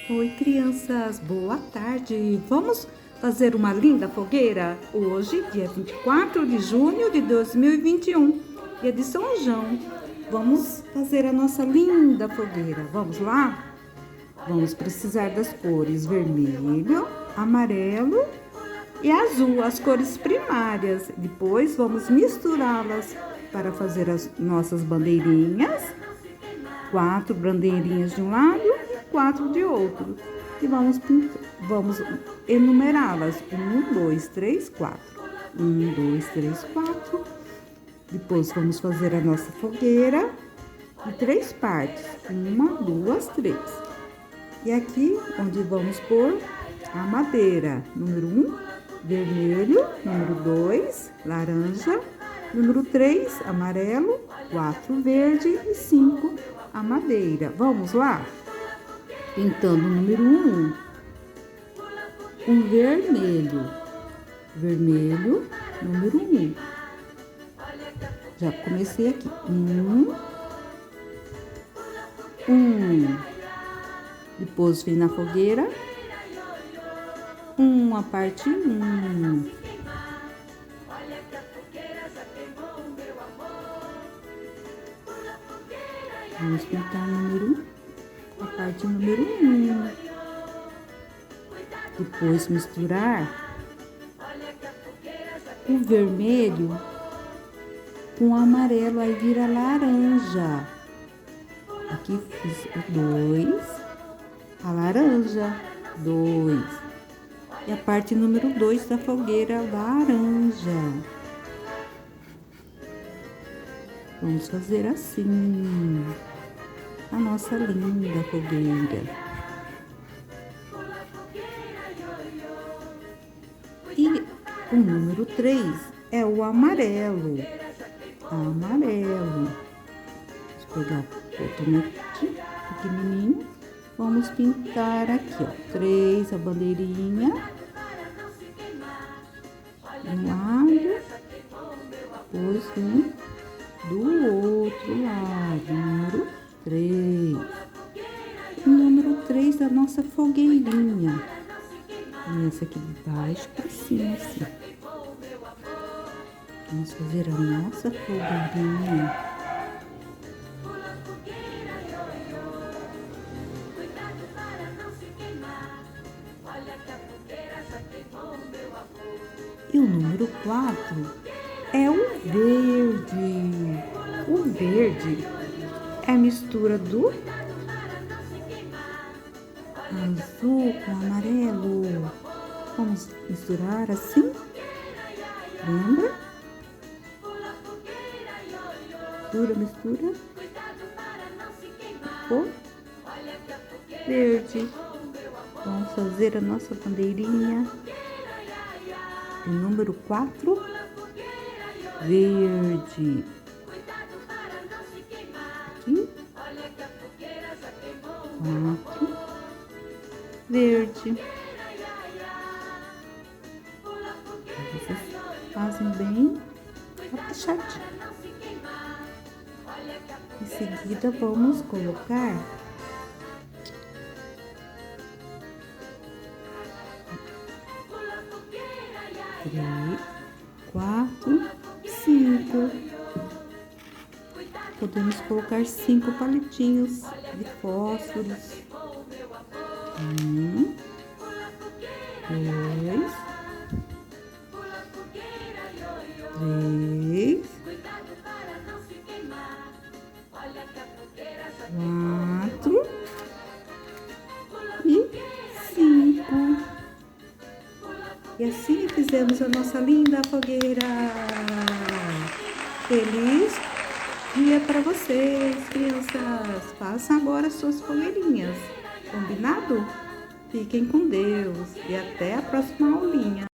Oi, crianças, boa tarde. Vamos fazer uma linda fogueira? Hoje, dia 24 de junho de 2021, dia de São João. Vamos fazer a nossa linda fogueira. Vamos lá? Vamos precisar das cores vermelho, amarelo e azul, as cores primárias. Depois, vamos misturá-las para fazer as nossas bandeirinhas. 4 bandeirinhas de um lado e 4 de outro. E vamos enumerá-las. 1, 2, 3, 4. 1, 2, 3, 4. Depois vamos fazer a nossa fogueira em 3 partes. 1, 2, 3. E aqui onde vamos pôr a madeira. Número 1, vermelho. Número 2, laranja. Número 3, amarelo. 4, verde. E 5, a madeira. Vamos lá? Pintando o número 1, vermelho. Vermelho, número 1. Já comecei aqui. 1. Depois vem na fogueira. A parte 1. Vamos pintar a parte número 1. Depois misturar o vermelho com o amarelo, aí vira laranja. Aqui fiz 2, a laranja, 2. E a parte número 2 da fogueira, laranja. Vamos fazer assim a nossa linda fogueira. E o número 3 é o amarelo. Amarelo. Vamos pegar o cotonete pequenininho. Vamos pintar aqui, ó. 3, a bandeirinha. De um lado. Depois vem do outro lado, número 3. O número 3 da nossa fogueirinha. Começa aqui de baixo para cima, assim. Vamos fazer a nossa fogueirinha. E o número 4 é o verde. O verde é a mistura do azul com amarelo. Vamos misturar assim. Lembra? Mistura. O verde. Vamos fazer a nossa bandeirinha. O número 4. Verde. Aqui. 4. Verde. Vocês fazem bem caprichadinho. Em seguida, vamos colocar três, 4, 5. Podemos colocar 5 palitinhos de fósforos. 1, 2, 3, 4 e 5. E assim fizemos a nossa linda fogueira. Feliz dia para vocês, crianças. Façam agora as suas fogueirinhas. Combinado? Fiquem com Deus e até a próxima aulinha.